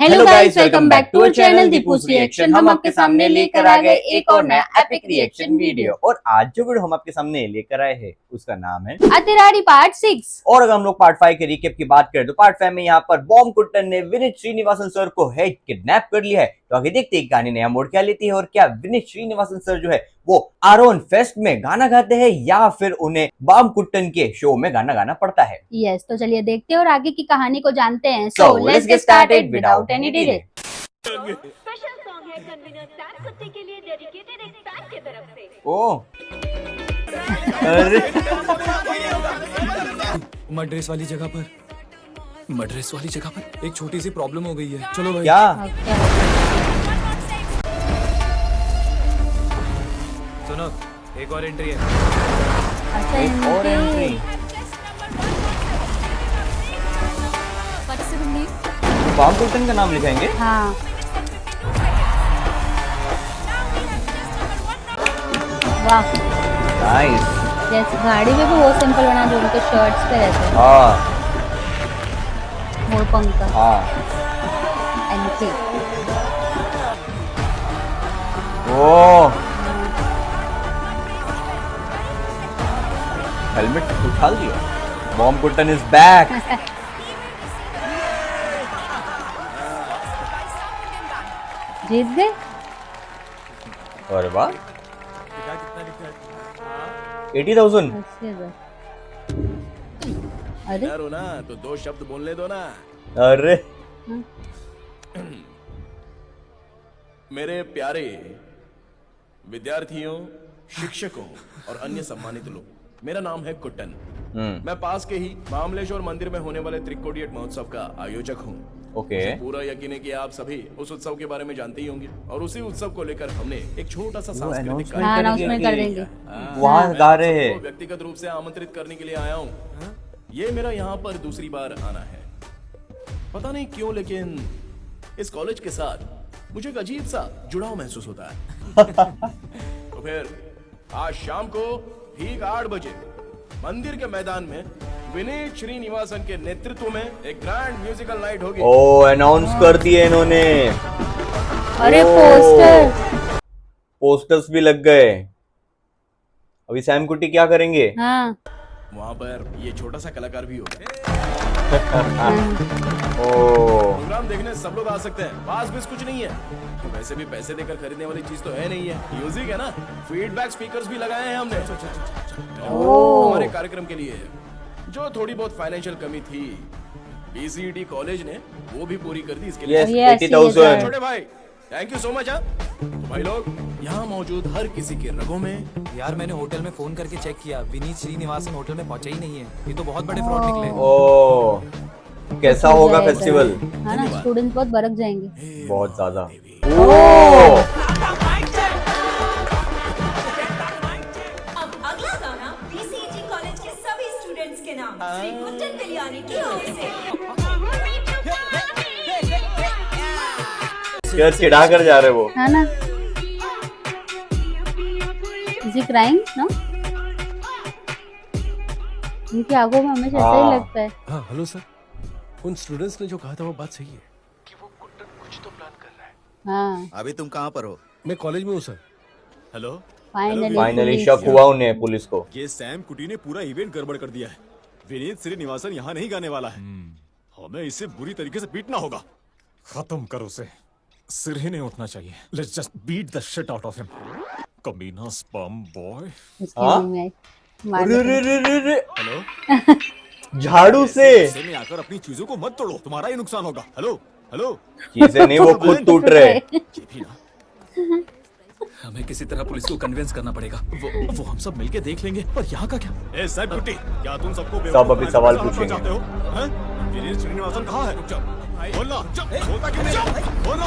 Hello guys, welcome back to channel Deepu's reaction. हम आपके सामने लेकर आ गए एक और नया एपिक रिएक्शन वीडियो। और आज जो वीडियो हम आपके सामने लेकर आए हैं उसका नाम है अतिराड़ी पार्ट 6। और अगर हम लोग पार्ट 5 के रिकेप की बात करें तो पार्ट 5 में यहाँ पर बॉम्ब कुट्टन ने विनीत श्रीनिवासन सर को है किडनैप कर लिया है। तो आगे देखते हैं कहानी नया मोड़ क्या लेती है और क्या विनीत श्रीनिवासन सर जो है वो आरोन फेस्ट में गाना गाते हैं या फिर उन्हें बॉम्ब कुट्टन के शो में गाना गाना पड़ता है। यस, तो चलिए देखते हैं और आगे की कहानी को जानते हैं। So, let's get started without any delay. Special song है कन्वीनर सैम कुत्ते के लिए डेडिकेटेड एक फैन की तरफ से। ओ अरे मड्रेस वाली जगह पर एक छोटी सी प्रॉब्लम हो गई है। चलो भाई। क्या सुनो, एक और एंट्री है। अच्छा, एक और एंट्री। बॉम्ब कुट्टन का नाम लिखाएंगे। हाँ, वाह, नाइस। जैसे गाड़ी में भी बहुत सिंपल बना जो उनके शर्ट्स पे रहते हैं। हाँ मोर पंख का हाँ। एंट्री। ओ हेलमेट उठा दिया। Bomb Kuttan is back. जीत गए। अरे वाह, 80,000। अरे यार हो ना तो दो शब्द बोलने दो ना। अरे मेरे प्यारे विद्यार्थियों, शिक्षकों और अन्य सम्मानित लोग, मेरा नाम है कुट्टन। मैं पास के ही महामलेश्वर मंदिर में होने वाले त्रिकोटियट महोत्सव का आयोजक हूँ। ओके। मुझे पूरा यकीन है कि आप सभी उस उत्सव के बारे में जानते ही होंगे और उसी उत्सव को लेकर हमने एक छोटा सा सांस्कृतिक हाँ, अनाउंसमेंट कर देंगे। वहाँ गा रहे हैं। को व्यक्तिगत रूप से आमंत्रित करने के लिए आया हूँ। ये मेरा यहाँ पर दूसरी बार आना है। पता नहीं क्यों, लेकिन इस कॉलेज के साथ मुझे एक अजीब सा जुड़ाव महसूस होता है। तो फिर आज शाम को ठीक 8 बजे मंदिर के मैदान में विनीत श्रीनिवासन के नेतृत्व में एक ग्रैंड म्यूजिकल नाइट होगी। ओ अनाउंस कर दिए इन्होंने। अरे पोस्टर्स भी लग गए। अभी सैम कुट्टी क्या करेंगे? हाँ। वहाँ पर ये छोटा सा कलाकार भी होगा। ओ प्रोग्राम देखने सब लोग आ सकते हैं। पास भी कुछ नहीं है, वैसे भी पैसे देकर खरीदने वाली चीज तो है नहीं है। म्यूजिक है ना, फीडबैक स्पीकर्स भी लगाए हैं हमने हमारे कार्यक्रम के लिए। जो थोड़ी बहुत फाइनेंशियल कमी थी बीसीडी कॉलेज ने वो भी पूरी कर दी इसके लिए। Yes, 80,000। छोटे भाई, थैंक यू सो मच। तो भाई लोग, यहाँ मौजूद हर किसी के रगों में। यार मैंने होटल में फोन करके चेक किया, विनीत श्रीनिवासन होटल में पहुंचा ही नहीं है। ये तो बहुत बड़े फ्रॉड निकले। ओ कैसा होगा फेस्टिवल? हाँ ना, स्टूडेंट्स बहुत बरक जाएंगे। बहुत ज्यादा। ओ अब अगला गाना बीसीजी कॉलेज के सभी स्टूडेंट्स के नाम श्री कुट्टन बिलियानी की ओर से। यार चिढ़ा कर जा रहे वो। है ना? Is he crying? No? इनकी आंखों में हमेशा ऐसा ही लगता है। हाँ हेलो सर, उन स्टूडेंट्स ने जो कहा था वो बात सही है कि वो कुट्टन कुछ तो प्लान कर रहा है। हाँ, अभी तुम कहाँ पर हो? मैं कॉलेज में हूँ सर। हेलो, फाइनली शक हुआ उन्हें पुलिस को। ये सैम कुटी ने पूरा इवेंट गड़बड़ कर दिया है। विनीत श्रीनिवासन यहाँ नहीं गाने वाला है। हमें इसे बुरी तरीके से पीटना होगा। खत्म करो उसे, सिर ही नहीं उठना चाहिए। Let's just beat the shit out of him. कमीना स्पर्म बॉय। उसके मुंह में मार रे देते रे रे रे रे। हेलो, झाड़ू से गुस्से में आकर अपनी चीजों को मत तोड़ो, तुम्हारा ही नुकसान होगा। हेलो हेलो, चीजें नहीं, वो खुद टूट रहे। ये भी ना, हमें किसी तरह पुलिस को कन्विंस करना पड़ेगा। वो हम सब मिलके देख लेंगे। पर यहाँ का क्या? ए सैम कुटी, क्या तुम सबको सब अभी सवाल पूछेंगे। चाहते हो? हैं? विनीत श्रीनिवासन कहाँ है? बोलना, बोलता क्यों नहीं? बोलना।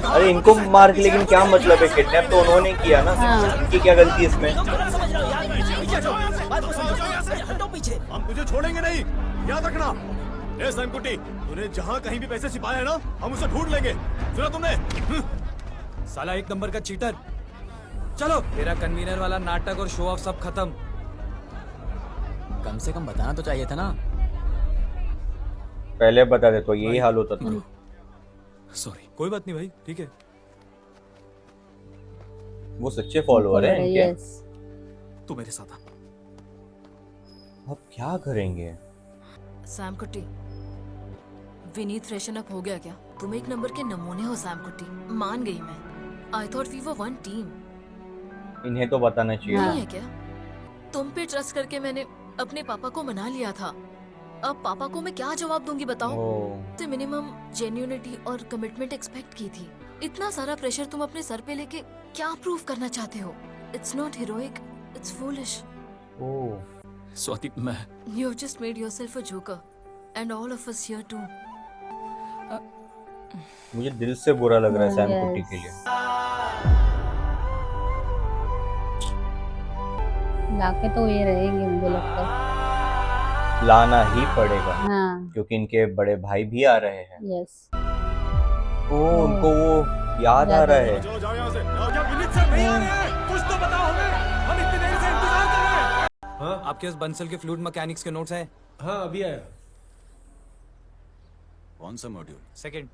अरे इनको मार के लेकिन क्या मतलब है? किडनैप तो उन्होंने किया ना। इनकी क्या गलती है इसमें? हम तुझे छोड़ेंगे नहीं, याद रखना। ए सैम कुटी, तूने जहाँ कहीं भी पैसे छिपाए हैं ना, हम उसे ढूंढ लेंगे। सुना तुमने? साला एक नंबर का चीटर। चलो, तेरा कन्वीनर वाला नाटक और शो ऑफ सब खत्म। कम से कम बताना तो चाहिए था ना। पहले बता दे तो यही हाल होता था। सॉरी, कोई बात नहीं भाई, ठीक है। वो सच्चे फॉलोअर है इनके। यस। तू मेरे साथ आ। अब क्या करेंगे? सैम कुट्टी, विनीत फ्रेशन अप हो गया क्या? तुम एक नंबर के नमूने हो सैम कुट्टी, मान गई मैं। I thought we were one team. इन्हें तो बताना चाहिए हाँ। था। नहीं है क्या? तुम पे ट्रस्ट करके मैंने अपने पापा को मना लिया था। अब पापा को मैं क्या जवाब दूंगी बताओ? ओह, से मिनिमम जेन्युइनिटी और कमिटमेंट एक्सपेक्ट की थी। इतना सारा प्रेशर तुम अपने सर पे लेके क्या प्रूव करना चाहते हो? It's not heroic, it's foolish. Oh, Swati, मैं You have just made yourself a joker, and all of us here too. मुझे दिल से बुरा लग रहा है सैम Yes. कुट्टी के लिए। लाके तो ये रहेंगे मुझे लगता है। लाना ही पड़ेगा हाँ। क्योंकि इनके बड़े भाई भी आ रहे हैं। यस। ओह, उनको वो याद आ रहा है। जाओ जाओ यहाँ से जाओ। क्या विनीत सर नहीं आ रहे हैं? कुछ तो बताओ हमें, हम इतनी देर से इंतजार कर रहे हैं। हाँ आपके पास बंसल के फ्लूइड मैकेनिक्स के नोट्स हैं? हाँ अभी आया। कौन सा मॉड्यूल? सेकंड।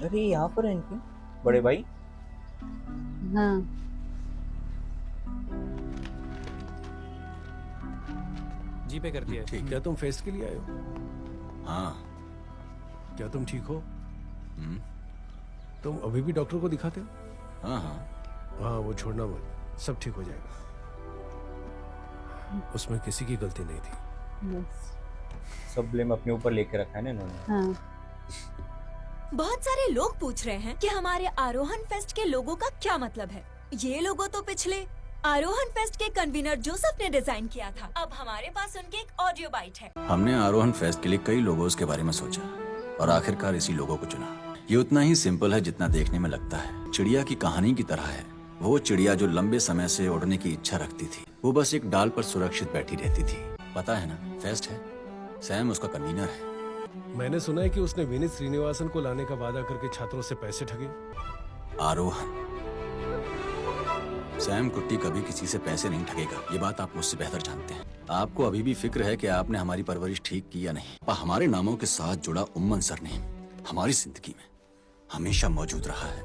अरे यहाँ पर है इनके बड़े भाई। हाँ। जी पे कर दिया है। ठीक। क्या तुम फेस्ट के लिए आए हो? हाँ। क्या तुम ठीक हो? हम्म, तुम अभी भी डॉक्टर को दिखाते हो? हाँ हाँ। हाँ वो छोड़ना मत, सब ठीक हो जाएगा। उसमें किसी की गलती नहीं थी। यस। सब ब्लेम अपने ऊपर लेके रखा है ना इन्होंने। हाँ। बहुत सारे लोग पूछ रहे हैं कि हमारे आरोहण फेस्ट के लोगों का क्या मतलब है। ये लोगो तो पिछले आरोहण फेस्ट के कन्वीनर जोसेफ ने डिजाइन किया था। अब हमारे पास उनके एक ऑडियो बाइट है। हमने आरोहण फेस्ट के लिए कई लोगोस के बारे में सोचा और आखिरकार इसी लोगों को चुना। ये उतना ही सिंपल है जितना देखने में लगता है। चिड़िया की कहानी की तरह है। वो चिड़िया जो लंबे समय से उड़ने की इच्छा रखती थी, वो बस एक डाल पर सुरक्षित बैठी रहती थी। पता है ना, फेस्ट है, सैम उसका कन्वीनर है। मैंने सुना है कि उसने विनीत श्रीनिवासन को लाने का वादा करके छात्रों से पैसे ठगे। आरोहण, सैम कुट्टी कभी किसी से पैसे नहीं ठगेगा। ये बात आप मुझसे बेहतर जानते हैं। आपको अभी भी फिक्र है कि आपने हमारी परवरिश ठीक की या नहीं। पर हमारे नामों के साथ जुड़ा उम्मन सरनेम हमारी जिंदगी में हमेशा मौजूद रहा है।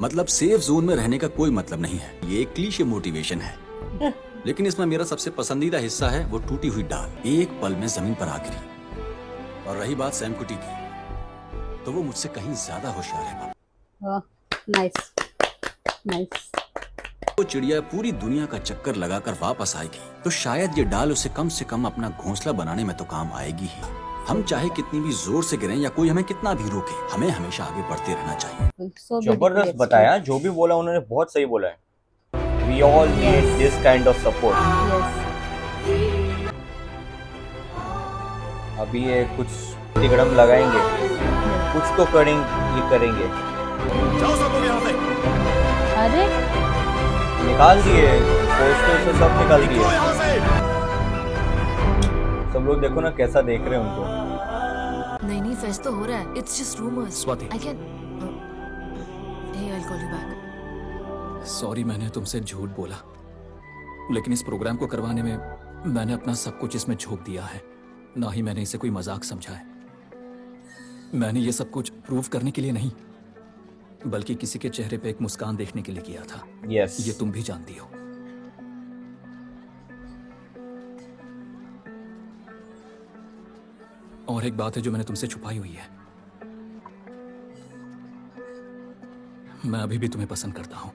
मतलब सेफ जोन में रहने का कोई मतलब नहीं है। ये एक क्लीशे मोटिवेशन है, लेकिन इसमें मेरा सबसे पसंदीदा हिस्सा है वो टूटी हुई डाल एक पल में जमीन पर आ गिरी। और रही बात सैम कुट्टी की, तो वो मुझसे कहीं ज्यादा होशियार है। वाह, नाइस नाइस। वो चिड़िया पूरी दुनिया का चक्कर लगाकर वापस आएगी तो शायद ये डाल उसे कम से कम अपना घोंसला बनाने में तो काम आएगी ही। हम चाहे कितनी भी जोर से गिरें या कोई हमें कितना भी रोके, हमें हमेशा आगे बढ़ते रहना चाहिए। So जबरदस्त beautifully बताया, जो भी बोला उन्होंने बहुत सही बोला है। We all need this kind of support. Yes. अभी ये कुछ तिगड़म लगाएंगे, कुछ तो करेंगे। जाओ सब लोग यहाँ से। अरे निकाल दिए पोस्टर से, सब निकाल निकलो दिए। यहाँ से। सब लोग देखो ना कैसा देख रहे हैं उनको। नहीं, फेस्ट तो हो रहा है। It's just rumours. Swati. I can hey I call you back. Sorry, मैंने तुमसे झूठ बोला, लेकिन इस प्रोग्राम को करवाने में मैंने अपना सब कुछ इसमें झोंक दिया है। ना ही मैंने इसे कोई मजाक समझा है। मैंने ये सब कुछ प्रूव करने के लिए नहीं, बल्कि किसी के चेहरे पे एक मुस्कान देखने के लिए किया था। यस, ये तुम भी जानती हो। और एक बात है जो मैंने तुमसे छुपाई हुई है। मैं अभी भी तुम्हें पसंद करता हूं,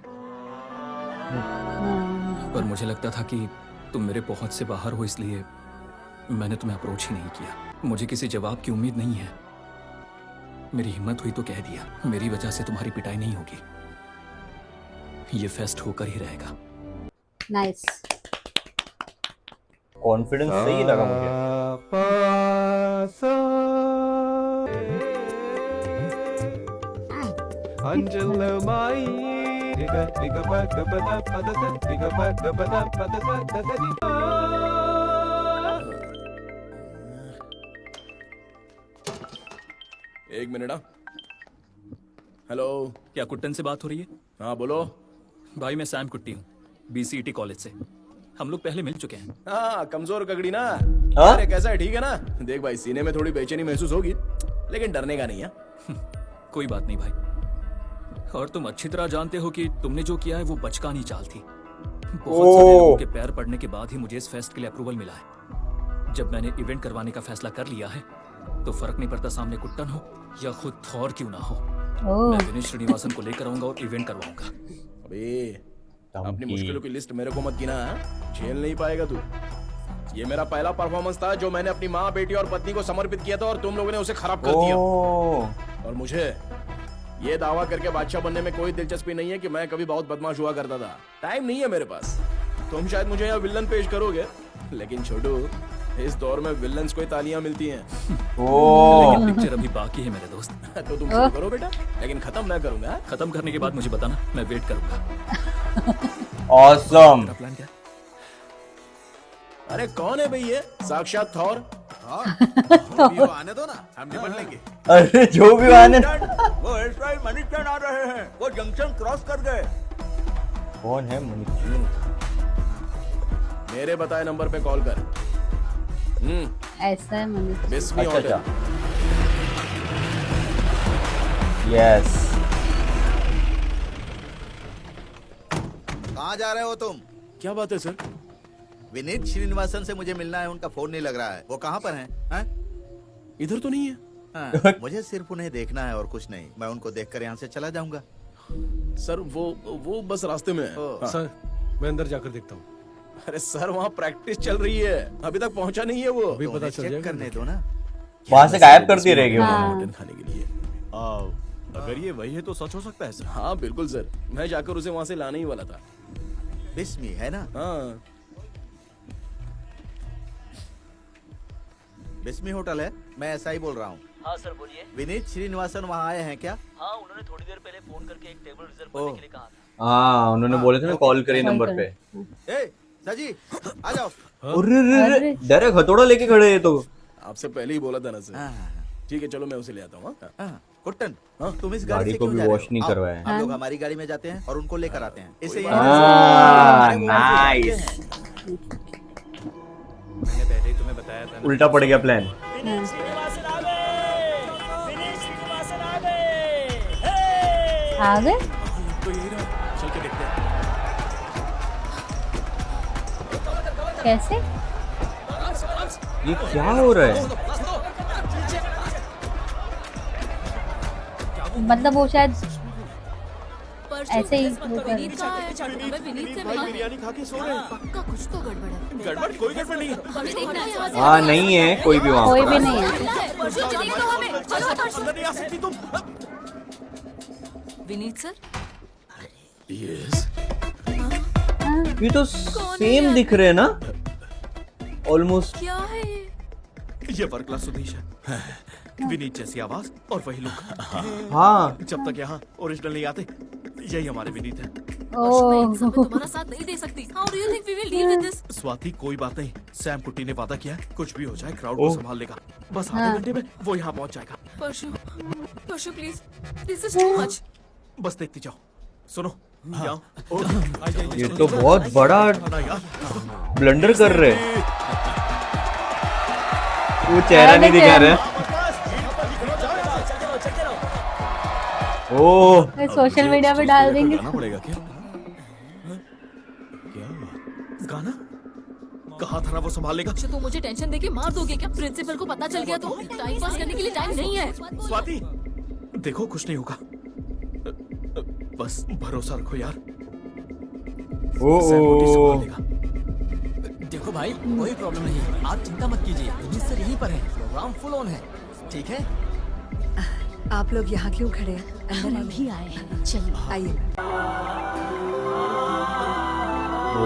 पर मुझे लगता था कि तुम मेरे पहुंच से बाहर हो, इसलिए मैंने तुम्हें अप्रोच ही नहीं किया। मुझे किसी जवाब की उम्मीद नहीं है। मेरी हिम्मत हुई तो कह दिया। मेरी वजह से तुम्हारी पिटाई नहीं होगी। ये फेस्ट होकर ही रहेगा। नाइस। कॉन्फिडेंस सही लगा मुझे। एक मिनट। हेलो, क्या कुट्टन से बात हो रही है? हाँ बोलो। भाई मैं सैम कुट्टी हूँ, BCET कॉलेज से। हम लोग पहले मिल चुके हैं। हाँ कमजोर कगड़ी ना। हाँ? अरे कैसा है, ठीक है ना? देख भाई, सीने में थोड़ी बेचैनी महसूस होगी, लेकिन डरने का नहीं है। कोई बात नहीं भाई। और तुम अच्छी तरह जानते हो कि तुमने जो किया है वो बचकानी चाल थी। बहुत सारे लोगों के पैर पड़ने के बाद ही मुझे इस फेस्ट के लिए अप्रूवल मिला है। जब मैंने इवेंट करवाने का फैसला कर लिया है तो फर्क नहीं पड़ता सामने कुट्टन हो या खुद थॉर क्यों ना हो। मैं विनीत श्रीनिवासन को लेकर आऊंगा और इवेंट करवाऊंगा। अबे अपनी मुश्किलों की लिस्ट मेरे को मत गिना, झेल नहीं पाएगा तू। ये मेरा पहला परफॉर्मेंस था जो मैंने अपनी माँ, बेटी और पत्नी को समर्पित किया था, और तुम लोगों ने उसे खराब कर दिया। और मुझे ये दावा करके बादशाह बनने में कोई दिलचस्पी नहीं है कि मैं कभी बहुत बदमाश हुआ करता था। टाइम नहीं है मेरे पास। तुम शायद मुझे यहाँ विलन पेश करोगे, लेकिन छोटू, इस दौर में विलन्स को ही तालियां मिलती हैं। लेकिन पिक्चर अभी बाकी है मेरे दोस्त। तो तुम शुरू करो बेटा, लेकिन खत्म मैं करूंगा। खत्म करने के बाद मुझे बताना, मैं वेट करूंगा। ऑसम। प्लान क्या? अरे कौन है भाई ये? साक्षात थॉर। वो आने दो ना, हम निपट लेंगे। अरे जो भी आने। वो एयरस्ट्राइक मनीषचंद आ रहे हैं, वो जंक्शन क्रॉस कर गए। कौन है मनीष? मेरे बताए नंबर पे कॉल कर। ऐसा है मनीष। बिस्मी अच्छा होटल। अच्छा, यस। कहाँ जा रहे हो तुम? क्या बात है सर? विनीत श्रीनिवासन से मुझे मिलना है, उनका फोन नहीं लग रहा है। वो कहाँ पर हैं? हैं? इधर तो नहीं है। हाँ, मुझे सिर्फ उन्हें देखना है और कुछ नहीं। मैं उनको देखकर यहाँ से चला जाऊंगा। सर वो बस रास्ते में है। हाँ। सर मैं अंदर जाकर देखता हूँ। अरे सर, वहाँ प्रैक्टिस चल रही है, अभी तक पहुँचा नहीं है वो। अभी पता चल चेक जाएगा। करने दो ना। वहां से गायब करती रहेगी वो। हाँ। मटन खाने के लिए। अगर ये वही है तो सच हो सकता है सर। हाँ बिल्कुल सर, मैं जाकर उसे वहाँ से लाने ही वाला था। बिस्मी है ना? हाँ बिस्मी होटल है, मैं ऐसा ही बोल रहा हूँ। हाँ सर बोलिए। विनीत श्रीनिवासन वहाँ आए हैं क्या? हाँ, उन्होंने थोड़ी देर पहले फोन करके एक टेबल रिजर्व करने के लिए कहा था। हाँ, उन्होंने बोले थे ना कॉल करिए नंबर पे। ए सजी, आ जाओ। अरे डायरेक्ट हथौड़ा लेके खड़े हैं तो। आपसे पहले ही बोला था ना सर। हाँ, ठीक है चलो, मैं उसे ले आता हूँ। हाँ, कुट्टन, हाँ? तुम इस गाड़ी गाड़ी से को क्यों भी जा रहे वॉश हो? नहीं आओ, करवाया। हम लोग हमारी गाड़ी में जाते हैं और उनको लेकर आते हैं। इसे नाइस। मैंने पहले ही तुम्हें बताया था। उल्टा पड़ गया प्लान। आ गए। तो यही रहा, चल के देखते हैं। कैसे? ये क्या हो रहा है? मतलब वो शायद परसों ऐसे ही किस्मत तो विनीत का है। मैं विनीत से मिला। बिरयानी खा के सो रहे हैं। पक्का कुछ तो गड़बड़ है। गड़बड़? कोई गड़बड़ नहीं है। हमें देखना है यहाँ से। हाँ नहीं है कोई भी वहाँ कोई पर। भी नहीं है। परसों चलेगा तो हमें। चलो परसों। अंदर नहीं आ सकती तुम। Vineet sir, yes. ये तो सेम दिख रहे हैं ना ऑलमोस्ट। क्या है ये? ये वर्क क्लास सुधीश है। विनीत जैसी आवाज और वही लुक। हाँ जब तक यहाँ ओरिजिनल नहीं आते, यही हमारे विनीत है। परसों मैं इन सब में तुम्हारा साथ नहीं दे सकती। How do you think we will deal with this? Swati कोई बात नहीं, सैम कुट्टी ने वादा किया है, कुछ भी हो जाए क्राउड को संभाल लेगा। बस आधे घंटे में वो यहाँ पहुँच जाएगा। परसों please, this is too much. बस देखती जाओ। सुनो, यहाँ ये तो बहुत बड़ा ब्लंडर कर रहे हैं। वो चेहरा नहीं दिखा रहे। ओह सोशल मीडिया पे डाल देंगे। पड़ेगा क्या? क्या गाना कहा था ना वो संभाल लेगा। तो मुझे टेंशन देके मार दोगे क्या? प्रिंसिपल को पता चल गया तो टाइम पास करने के लिए टाइम नहीं है। स्वाति देखो, कुछ नहीं होगा, बस भरोसा रखो यार। सैम कुट्टी संभाल लेगा। देखो भाई, कोई प्रॉब्लम नहीं है, आप चिंता मत कीजिए। विनीत सर यहीं पर है, प्रोग्राम फुल ऑन है। ठीक है, आप लोग यहाँ क्यों खड़े हैं? अंदर अभी आए हैं, चलिए आइए।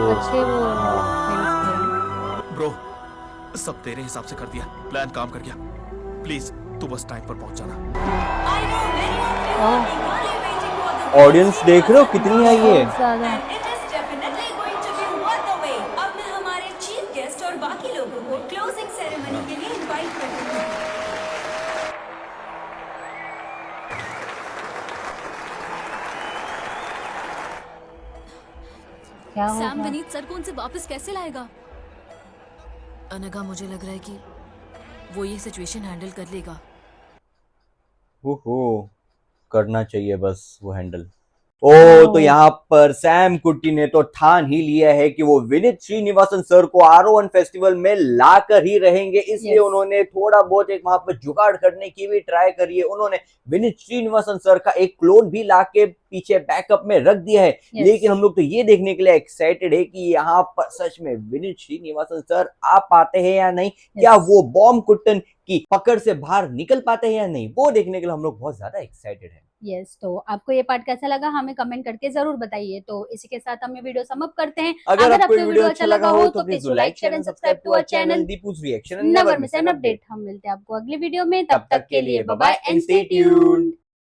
अच्छे वो ब्रो, सब तेरे हिसाब से कर दिया, प्लान काम कर गया। प्लीज तू बस टाइम पर पहुंच जाना। ऑडियंस देख रहे हो कितनी आई है? ज्यादा। अब मैं हमारे चीफ गेस्ट और बाकी लोगों को क्लोजिंग सेरेमनी के लिए इनवाइट करती हूँ। क्या सैम होगा? विनीत सर को उनसे वापस कैसे लाएगा? अनघा, मुझे लग रहा है कि वो ये सिचुएशन हैंडल कर लेगा। ओहो, करना चाहिए बस वो हैंडल। ओ तो यहाँ पर सैम कुट्टी ने तो ठान ही लिया है कि वो विनीत श्रीनिवासन सर को आरोहण फेस्टिवल में लाकर ही रहेंगे, इसलिए उन्होंने थोड़ा बहुत एक वहां पर जुगाड़ करने की भी ट्राई करी है। उन्होंने विनीत श्रीनिवासन सर का एक क्लोन भी लाके पीछे बैकअप में रख दिया है। लेकिन हम लोग तो ये देखने के लिए एक्साइटेड है कि यहाँ पर सच में विनीत श्रीनिवासन सर आ पाते हैं या नहीं, क्या वो बॉम्ब कुट्टन की पकड़ से बाहर निकल पाते हैं या नहीं, वो देखने के लिए हम लोग बहुत ज्यादा एक्साइटेड हैं। यस, तो आपको ये पार्ट कैसा लगा हमें कमेंट करके जरूर बताइए। तो इसी के साथ हम ये वीडियो सम अप करते हैं। अगर आपको वीडियो अच्छा लगा हो तो please please like share and subscribe to our channel Deepu's reaction, never miss an update. हम मिलते हैं आपको अगली वीडियो में, तब तक के लिए bye bye and stay tuned.